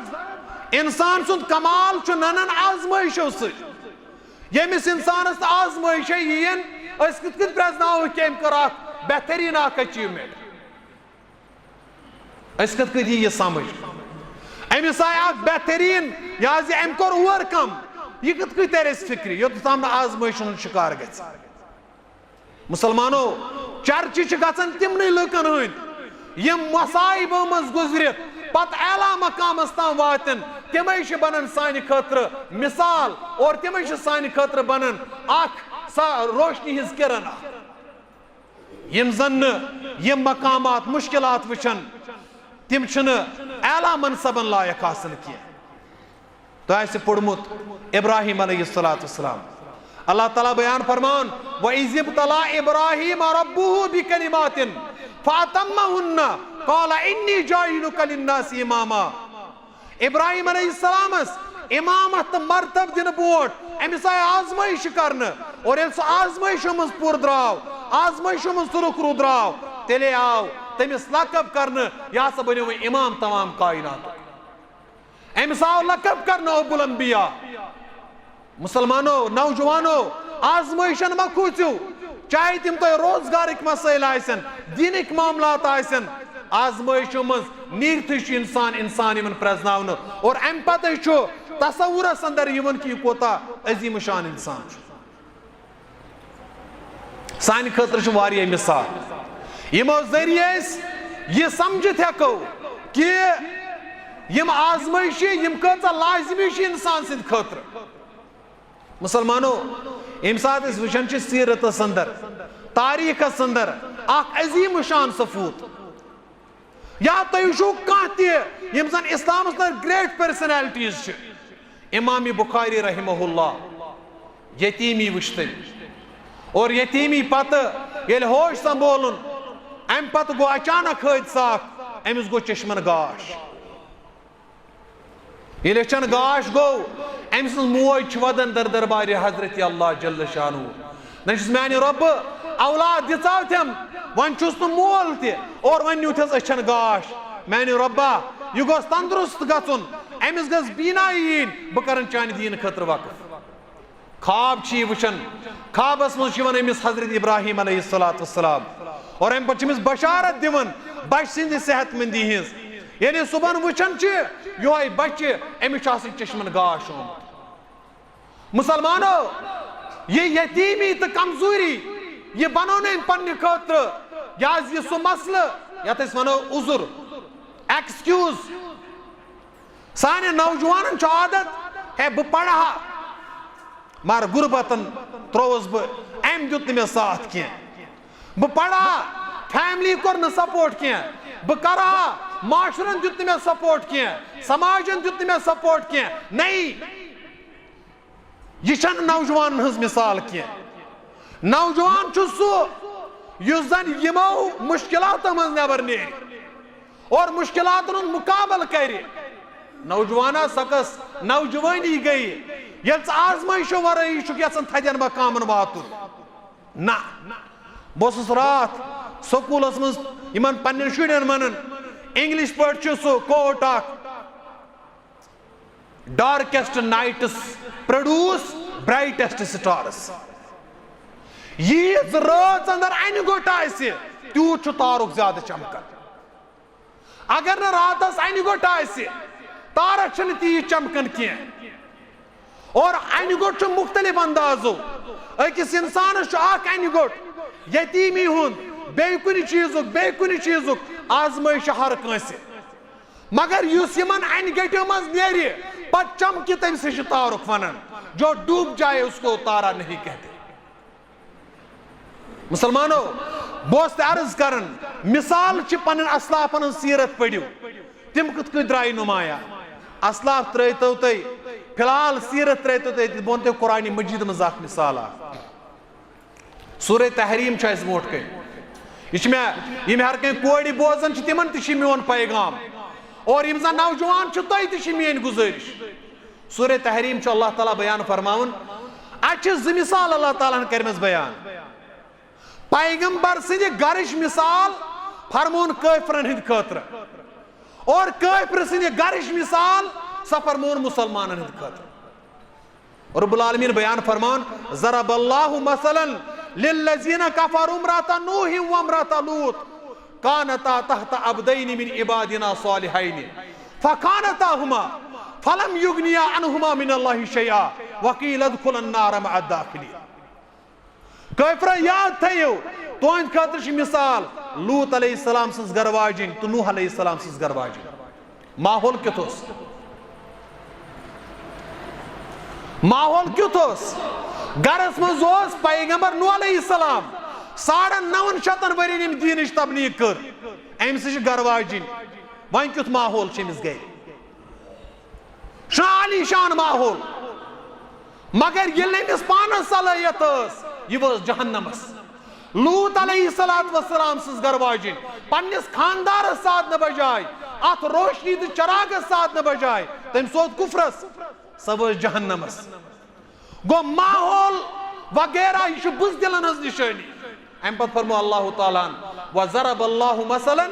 انسان سن کمال چھ ننن آزمائشو ست یمس انسانس آزمائش یین اس کت کت پرزناو کہ ام کر اخ بہترین اخ اچیومنٹ اس کت کت یہ سمجھ امس آئی اخ بہترین یازِ ام کور اوور کم یہ کت کت تر اس فکری یوت تام آزمائشن شکار گژھِ. مسلمانو چرچہ چھ گژھان تمنے لوکن ہند یم مصائبو مز گزرت پت اعلیٰ مقامس تام واتن تمے چھ بنن سانہ خاطر مثال اور تمے چھ سانہ خاطر بنن اخ روشنی ہز کرن یم زن یم مقامات مشکلات وچھن تم چھن اعلیٰ منصبن لائق آسن کی. تو ایسے پڑھمت ابراہیم علیہ السلام اللہ تعالیٰ بیان فرمان وَإِذِ ابْتَلَىٰ إِبْرَاهِيمَ رَبُّهُ بِكَلِمَاتٍ فَأَتَمَّهُنَّ قَالَ إِنِّي جَاعِلُكَ لِلنَّاسِ إِمَامًا. ابراہیم علیہ السلام امامت مرتب دن بوٹ امس آئی آزمائش کرنے اور یل سہ آزمائشو مز پور دراو آزمائشو مز سرخ رو دراو تیلے آو تمس لقب کرنے یا سا بنیو امام تمام کائنات امس آو لقب کرنے ابو الانبیاء. مسلمانو نوجوانو آزمائشن ما کھوچو چاہے تم تو روزگارک مسائل آئیسن دینک معاملات آئیسن آزمائشو مز نیرتش انسان انسانی من پرزناؤن اور ام پتہ چھو تصورس اندر یون کی کوتا عظیم شان انسان چھو. سانی خطر چھو واری مثال یمو ذریعہ یہ سمجھت ہیکو کہ یم آزمائشی یم کتا لازمی چھ انسان سند خطر. مسلمانو ام ساتھ اس وچھن چھ سیرت اندر تاریخ اندر اخ عظیم شان صفوت یا تو وچھو کانٛہہ تہِ یم زن اسلام اندر گریٹ پرسنالٹیز چھ. امام بخاری رحمہ اللہ یتیمی وچھتن اور یتیمی پتہ یل ہوش سنبولن ام پتہ گو اچانک حادثہ امس گو چشمن گاش یل چن گاش گو ام سن موج چھ ودن در دربار حضرت اللہ جل شانہ نشس میانہ رب اولاد دژاو تم ون چھس نہ مول تہ اور ون نیوتھس اچھن گاش میانہ ربا یہ گوس تندرست گژھن امس گژھ بینائی یِن بہ کرن چانہ دین خاطر وقف. خواب چھ وچھن خوابس من چھ ون امس حضرت ابراہیم علیہ السلام اور ام پتہ چھمس بشارت دِوان بچ سند صحت مندی ہنز یعنی صبح وچھن چھ یہ بچہ امس چھ آسان چشمن گاش آمت. مسلمانو یہ یتیمی تو کمزوری یہ بنو نا پنہ خاطر یاز یہ سو مسئلہ یت اس ونو عذر ایکسکیوز سانے نوجوانن چھ عادت ہے بہ پڑھا مار غربتن تروس بہ ام دیت میں ساتھ کی بہ پڑھا فیملی کور نہ سپورٹ کی بہ کرا معاشرن دیت میں سپورٹ کی سماجن دیت میں سپورٹ کی نہیں یہ چھن نوجوان ہز مثال کی. نوجوان چھ سو یس زن یمو مشکلاتو من نبر نیر اور مشکلاتن مقابل کر. نوجوانا سکس نوجوانی گئی یل آزمائشو ورٲیی چھُکھ یژھان تھدین مقامن واتن نہ بہٕ اوسُس راتھ سکوٗلس منٛز یِمن پننٮ۪ن شُرٮ۪ن ونان انگلش پہ سو کوٹ ڈارکیسٹ نائٹس پروڈیوس برائٹیسٹ سٹارس. ییز رات اندر ان گوٹ آسہ تیوت تارک زیادہ چمکان. اگر نہ راتس ان گوٹ آسہ تارک چھنہ تیز چمکان کی. اور ان گوٹ مختلف اندازو. اکس انسانس اخ ان گوٹ یتیمی ہند بیٚیہِ کُنہِ چیٖزُک آزمٲیش ہر کٲنٛسہِ. مگر یُس یمن ان گٹیو منٛز نیرِ پتہٕ چمکہِ تٔمِس چھِ تارک ونان. جو ڈوب جائے اس کو تارا نہیں کہتے. مسلمانو بوست عرض کرن مثال چھ پنن اسلافن سیرت پڑھو تم کت کت درائے نمایا. اسلاف ترائیتو تی فی الحال سیرت ترائیتو تی بونتے قرآن مجید مزاق مثال سورہ تحریم چھ اس موٹ کئی. یہ ہر کہیں کوڑی بوزن چھ تمن تشی میون پیغام اور یم زن نوجوان چھ توی تشی مین گزارش. سورہ تحریم چھ اللہ تعالیٰ بیان فرماون اچھ زی مثال اللہ تعالیٰ کرمز بیان. پیغمبر سندِ گرش مثال فرمون کافرن ہند خاطر اور کافر سندِ گرش مثال سا فرمون مسلمانن ہند خاطر. رب العالمین بیان فرمان ضرب اللہ مثلا للذین کفروا امرأۃ نوح و امرأۃ لوط کانتا تحت عبدین من عبادنا صالحین فخانتاہما فلم یغنیا عنہما من اللہ شیئا وقیل ادخلا النار مع الداخلین. کافر یاد تھیو تہند خاطر چھ مثال لوط علیہ السلام سز گر واجن تو نوح علیہ السلام سز گر واجن. ماحول کیُتھ اوس ماحول کیُتھ اوس. گرس منٛز اوس پیغمبر نوح علیہ السلام 950 ورین یم دینچ تبلیغ کر امس چھ گر واجن. وۄنۍ کیُتھ ماحول چھ أمِس گرِ عالی شان ماحول. مگر ییٚلہِ أمِس پانس صلٲحیت ٲس یہ ؤژھ جہنمس. لوط علیہ السلام سز گر واجن پننس خاندارس ساتھ نہ بجائے ات روشنی تو چراغس ساتھ نہ بجائے تم سوت کفرس سہ ؤژھ جہنمس. گو ماحول وغیرہ یہ بزدلن ہز نشانی. ام پتہ فرمو اللہ تعالیٰ وضرب اللہ مثلا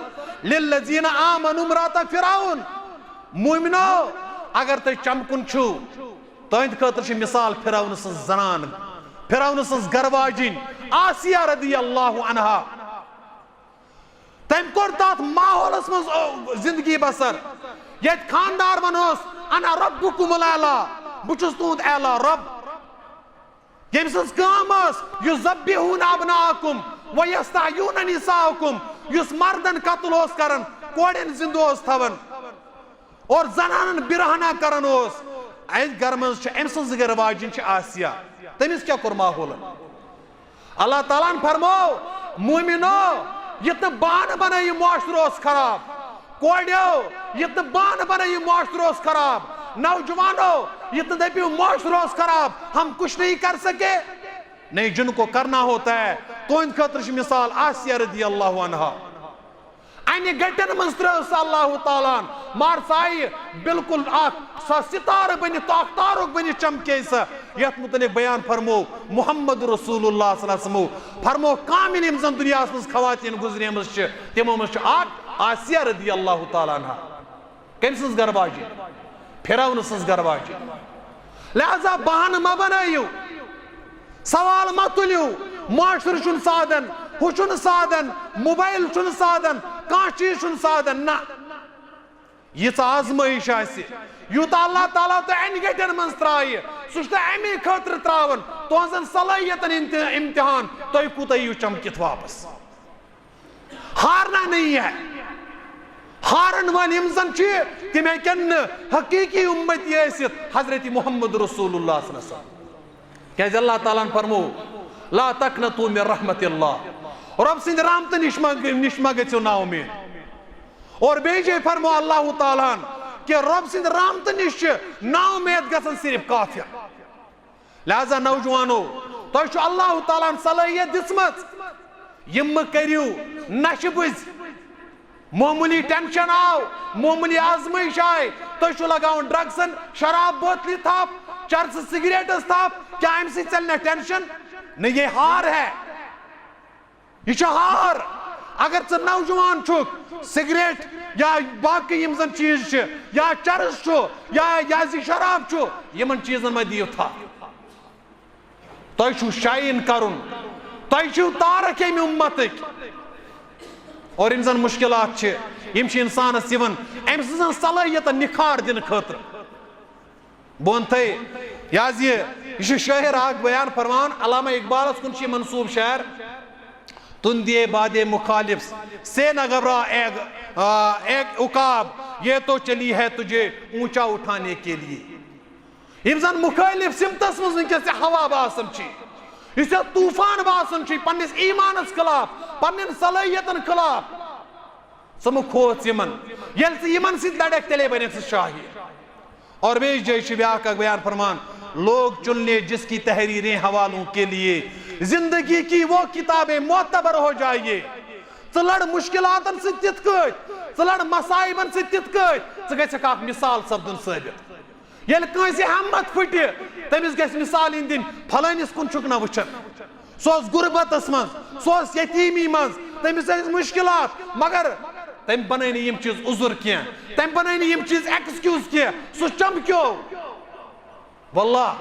للذین آمنوا امرأۃ فرعون. مومنو اگر تُہۍ چمکن چھو تہند خاطر چھ مثال فرعون سٕنٛز زنان فرعون سٕنٛز گر واجن آسیہ رضی اللہ عنہا. تم کور تات ماحولس مز زندگی بسر یت خاندار ونوس انا ربکم الاعلی بہ چھس تہند اعلی رب. یم سٕنٛز کٲم ٲس یذبحون ابناءکم ویستحیون نساءکم. یس مردن قتل اوس کران کوڑین زندہ اوس تھاوان اور زنانن برہنہ کران اوس. گر مز چھ ام سٕنٛز گر واجن چھ آسیہ. تمس کیا کور ماحول. اللہ تعالیٰ فرمو مومنو یت بان بنائی معاشرہ اس خراب. کوڑیو یت بان بنائی معاشرہ اس خراب. نوجوانو یت دپیو معاشرہ اس خراب ہم کچھ نہیں کر سکے. نہیں جن کو کرنا ہوتا ہے تو ان خاطر مثال آسیہ رضی اللہ عنہا. اینی گٹن من ترٲو سۄ اللہ تعالیٰ مار سائی بالکل سۄ ستارہ بنِتھ اکھ تارک بنِتھ چمکے سۄ یتھ متعلق بیان فرمو محمد رسول اللہ صلی اللہ علیہ وسلم. فرمو کامل یم زن دنیاہس منٛز خواتین گزریمٕژ چھِ تمو منٛز چھِ اکھ آسیہ رضی اللہ تعالیٰ عنہا. کٔمۍ سٕنٛز گر واجن فرعون سٕنٛز گر واجن. لہذا بہانہٕ مہ بنٲیِو سوال مہ تُلِو. معاشرٕ چھُنہٕ سادن ہُہ چھُنہٕ سادن موبائل چھُنہٕ سادن کانٛہہ چیٖز چھُنہٕ سادن. نہ ییٖژ آزمٲیش آسہِ یوٗتاہ اللہ تعالیٰ تۄہہِ اَنہِ گٹٮ۪ن منٛز ترٛایہِ سُہ چھُ تۄہہِ اَمے خٲطرٕ ترٛاوان تُہنٛزن صلٲحیتن امتحان تُہۍ کوٗتاہ یِیِو چمکِتھ واپس. ہارنا نہیں ہے. ہارن وٲلۍ یِم زن چھِ تِم ہیٚکن نہٕ حقیٖقی اُمتی ٲسِتھ حضرت محمد رسول اللہ صلی اللہ علیہ وسلم. کیٛازِ اللہ تعالیٰ ہن فرمو لا تقنطوا من رحمت اللہ. رب سٕنٛدِ رحمتہٕ نِش مہ گٔژھِو نا اُمید. اور بیٚیہِ جاے فرمو اللہ تعالیٰ ہن کہ رب سٕنٛدِ رحمتہٕ نِش چھِ نا اُمید گژھان صرف کافر. لہذا نوجوانو تۄہہِ چھُ اللہ تعالیٰ ہن صلٲحیت دِژمٕژ یِم مہ کٔرِو نشہٕ بٔزۍ. معموٗلی ٹینشن آو معموٗلی آزمٲیش آیہِ تُہۍ چھُو لگاوان ڈرگسن شراب بوتلہِ تھپ چرسہٕ سگریٹس تھپ. کیا امہِ سۭتۍ ژلہِ نہ ٹینشن. نہ یہ ہار ہے یہ چھُ ہار. اگر ژٕ نوجوان چھُکھ سگریٹ یا باقی یم زن چیز چھِ یا چرس چھُ یا شراب چھُ یمن چیزن ما دِیِو تھپھ تۄہہِ چھُو شاین کرُن تۄہہِ چھُو تارک ییٚمہِ اُمتٕکۍ اور یم زن مشکلات چھِ یم چھِ انسانس یِوان أمۍ سٕنٛزن صلٲحیتن نِکھار دِنہٕ خٲطرٕ بہٕ وَنہٕ یہ حظ یہ چھُ شٲعر اکھ بیان فرمان علامہ اقبالس کُن چھُ یہِ منصوٗب شعر تُن دیے بادے مخالف سے نہ گھبرا ایک عقاب یہ تو چلی ہے تجھے اونچا اٹھانے کے لیے یم زن مخالف سمتس مز ونکس ہوا باسان چھ اس طوفان باسان چھ پنس ایمانس خلاف پنن صلاحیتن خلاف ثم کھوژ یمن یل ثہ یمن سۭتۍ لڑکھ تیلے بنکھ ثہ شاہی اور بیٚیہِ جایہِ چھُ بیاکھ اکھ بیان فرمان لوگ چن لے جس کی تحریریں حوالوں کے لیے زندگی کی وہ کتابیں معتبر ہو جائیے ژٕ لڑ مشکلاتن سۭتۍ تِتھ کٲٹھۍ ژٕ لڑ مصائبن سۭتۍ تِتھ کٲٹھۍ ژٕ گژھکھ اکھ مثال سپدُن ثٲبت ییٚلہِ کٲنٛسہِ ہمت پھٕٹہِ تٔمِس گژھِ مثال یِنۍ دِنۍ پھلٲنِس کُن چھُکھ نہ وٕچھان سُہ اوس غُربتس منٛز سُہ اوس یتیٖمی منٛز تٔمِس ٲسۍ مشکلات مگر تٔمۍ بنٲے نہٕ یِم چیٖز عُذر کینٛہہ تٔمۍ بنٲے نہٕ یِم چیٖز ایکسکیوٗز کینٛہہ سُہ چمکیو واللہ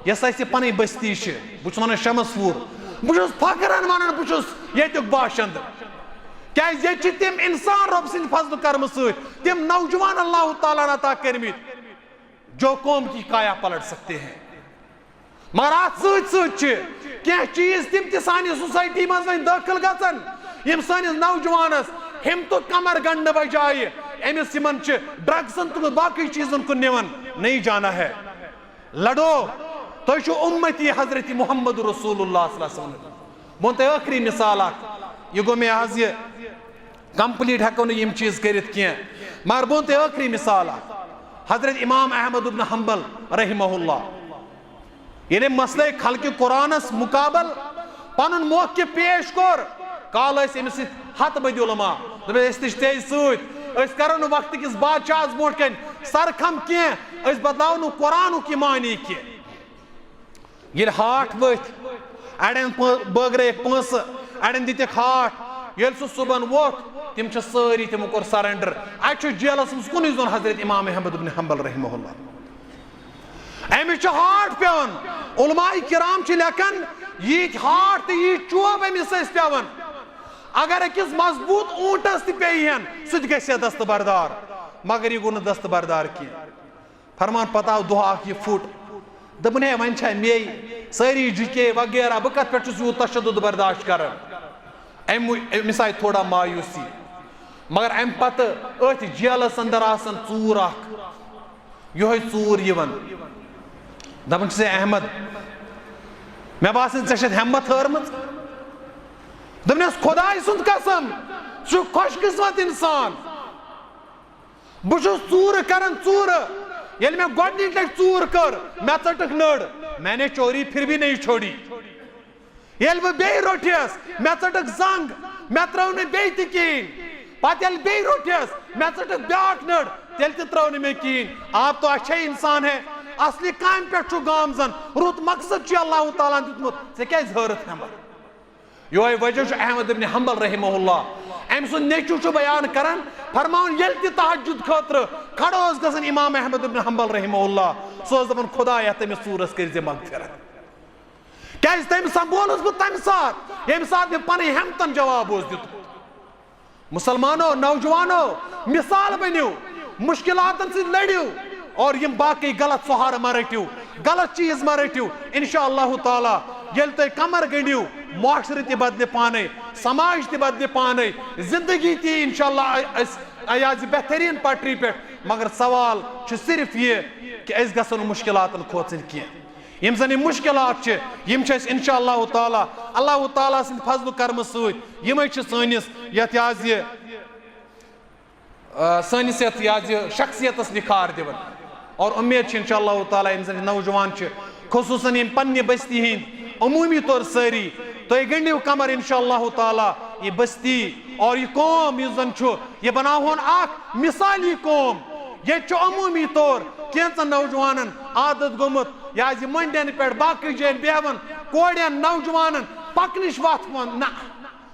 یس اسہِ پنٕنۍ بستی چھِ بہٕ چھُس ونان شمس پوٗر بہٕ چھُس فخرن ونان بہٕ چھُس ییٚتیُک باشند کیازِ ییٚتہِ چھِ تِم انسان رۄب سٕنٛدِ فضلہٕ کرمہٕ سۭتۍ تِم نوجوان اللہ تعالیٰ عطا کٔرمٕتۍ جو قوم کی کایا پلٹ سکتے ہیں مگر اتھ سۭتۍ سۭتۍ چھِ کینٛہہ چیٖز تِم تہِ سانہِ سوسایٹی منٛز وۄنۍ دٲخل گژھان یِم سٲنِس نوجوانس ہمتُک کمر گنڈنہٕ بجایہِ أمِس یِمن چھِ ڈرگسن تہٕ باقٕے چیٖزن کُن نِوان نہیں جانا ہے لڑو تُہۍ چھِو اُمتی حضرت محمد رسول اللہ صلی اللہ علیہ وسلم بہٕ وَنہٕ تۄہہِ ٲخری مثال اکھ یہِ گوٚو مےٚ حظ یہِ کمپلیٖٹ ہٮ۪کو نہٕ یِم چیٖز کٔرِتھ کینٛہہ مگر بہٕ وَنہٕ تۄہہِ ٲخری مثال اکھ حضرت امام احمد ابن حنبل رحمہ اللہ ییٚلہِ مسئلے خلقہِ قرآنس مقابل پنُن موقف پیش کوٚر کالہٕ ٲسۍ أمِس سۭتۍ ہتھ بٔدۍ علما دوٚپُس أسۍ تہِ چھِ ژےٚ سۭتۍ أسۍ کرو نہٕ وقتٕکِس بادشاہس برونٛٹھ کَنہِ سرخم کینٛہہ أسۍ بدلاو نہٕ قرآنُک یہِ معانی کینٛہہ ییٚلہِ ہاٹھ ؤتھۍ اڑٮ۪ن بٲگرٲیِکھ پونٛسہٕ اڑٮ۪ن دِتِکھ ہاٹھ ییٚلہِ سُہ صُبحن ووٚتھ تِم چھِ سٲری تِمو کوٚر سرنڈر اَتہِ چھُ جیلس منٛز کُنُے زوٚن حضرت امام احمد ابن حنبل رحمہ اللہ أمِس چھُ ہاٹھ پیٚوان علماء کرام چھِ لیکھان ییٖتۍ ہاٹھ تہٕ ییٖتۍ چوب أمِس ٲسۍ پیٚوان اگر أکِس مضبوٗط اوٗنٹس تہِ پیٚیہِ ہن سُہ تہِ گژھِ ہا دستہٕ بردار مگر یہِ گوٚو نہٕ دستہٕ بردار کینٛہہ فرمان پتہٕ آو دۄہ اکھ یہِ پھُٹ دوٚپُن ہے وۄنۍ چھا مے سٲری جُکے وغیرہ بہٕ کتھ پٮ۪ٹھ چھُس یوٗت تشدُد برداشت کران أمِس آیہِ تھوڑا مایوٗسی مگر امہِ پتہٕ أتھۍ جیلس انٛدر آسان ژوٗر اکھ یِہوٚے ژوٗر یِوان دپان چھُس ہے احمد مےٚ باسان ژےٚ چھَتھ ہٮ۪مت ہٲرمٕژ دوٚپنس خۄداے سُنٛد قسم ژٕ چھُکھ خۄش قٕسمت انسان بہٕ چھُس ژوٗرٕ کران ژوٗرٕ ییٚلہِ مےٚ گۄڈنِچ لٹہِ ژوٗر کٔر مےٚ ژٔٹٕکھ نٔر میں نے چوری پھر بھی نہیں چھوڑی ییٚلہِ بہٕ بیٚیہِ روٚٹھِس مےٚ ژٔٹٕکھ زنٛگ مےٚ ترٲو نہٕ بیٚیہِ تہِ کِہیٖنۍ پتہٕ ییٚلہِ بیٚیہِ روٚٹھِس مےٚ ژٔٹٕکھ بیٛاکھ نٔر تیٚلہِ تہِ ترٲو نہٕ مےٚ کِہیٖنۍ آپ تو اچھے انسان ہے اصلہِ کامہِ پٮ۪ٹھ چھُ گامزن رُت مقصد چھُ اللہ تعالیٰ ہن دیُتمُت ژےٚ کیازِ ہٲرٕتھ ہٮ۪مت یِہوٚے وجہ چھُ احمد ابن حنبل رحمہ اللہ أمۍ سُنٛد نیٚچوٗ چھُ بیان کران فرماوان ییٚلہِ تہِ تہجُد خٲطرٕ کھڑا اوس گژھان امام احمد ابن حنبل رحمہ اللہ سُہ اوس دپان خۄدایا تٔمِس ژوٗرس کٔرۍ زِ مغفرت کیازِ تٔمۍ سنبھولُس بہٕ تمہِ ساتہٕ ییٚمہِ ساتہٕ مےٚ پنٕنۍ ہٮ۪متن جواب اوس دیُتمُت مسلمانو نوجوانو مثال بٔنِو مشکلاتن سۭتۍ لڑِو اور یم باقی غلط سہارٕ ما رٔٹِو غلط چیٖز ما رٔٹِو انشاء اللہ تعالیٰ ییٚلہِ تُہۍ کمر گٔنڈِو معاشرٕ تہِ بدلہِ پانے سماج تہِ بدلہِ پانے زندگی تہِ انشاء اللہ أسۍ بہتریٖن پٹری پٮ۪ٹھ مگر سوال چھُ صرف یہِ کہِ أسۍ گژھو نہٕ مشکلاتن کھوژٕنۍ کینٛہہ یِم زن یِم مشکلات چھِ یِم چھِ أسۍ انشاء اللہ تعالیٰ اللہ تعالیٰ سٕنٛدِ فضلہٕ کرمہٕ سۭتۍ یِمے چھِ سٲنِس یتھ یہِ حظ یہِ سٲنِس یتھ یہِ حظ یہِ شخصیتس نِکھار دِوان اور اُمید چھِ انشاء اللہ تعالیٰ یِم زن نوجوان چھِ خصوٗصن یِم پننہِ بستی ہٕنٛدۍ عموٗمی طور سٲری تُہۍ گٔنڈِو کمر انشاء اللہ تعالیٰ یہِ بستی اور یہِ قوم یُس زن چھُ یہِ بناوہون اکھ مثالی قوم ییٚتہِ چھُ عموٗمی طور کینٛژن نوجوانن عادت گوٚمُت یہِ حظ یہِ منڈین پٮ۪ٹھ باقٕے جاین بیٚہوان کورٮ۪ن نوجوانن پکنٕچ وتھ نہ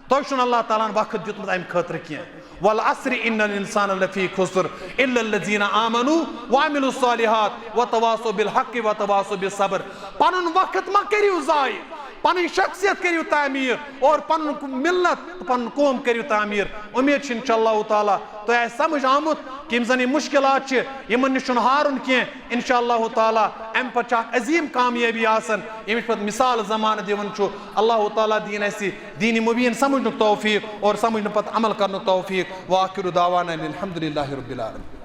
تو چھُنہٕ اللہ تعالیٰ ہن وقت دیُتمُت اَمہِ خٲطرٕ کینٛہہ والعصر ان الانسان لفی خسر الا الذین آمنوا وعملوا الصالحات وتواصوا بالحق وتواصوا بالصبر. پنُن وقت ما کٔرِو ضایع، پنٕنۍ شخصیت کٔرِو تعمیٖر اور پنُن ملت تہٕ پنُن قوم کٔرِو تعمیٖر. اُمید چھِ انشاءاللہ تعالیٰ تۄہہِ آسہِ سمجھ آمُت کہ یِم زن یِم مُشکلات چھِ یِمن نِش چھُنہٕ ہارُن کینٛہہ انشاءاللہ تعالیٰ. اَمہِ پتہٕ چھِ اکھ عظیٖم کامیٲبی آسان ییٚمِچ پتہٕ مثال زمانہٕ دِوان چھُ. اللہ تعالیٰ دِیِن اَسہِ دیٖنِ مُبیٖن سمجھنُک توفیٖق اور سمجھنہٕ پتہٕ عمل کرنُک توفیٖق. وآخِر دعوانا الحمدُ للہ رب العالمین.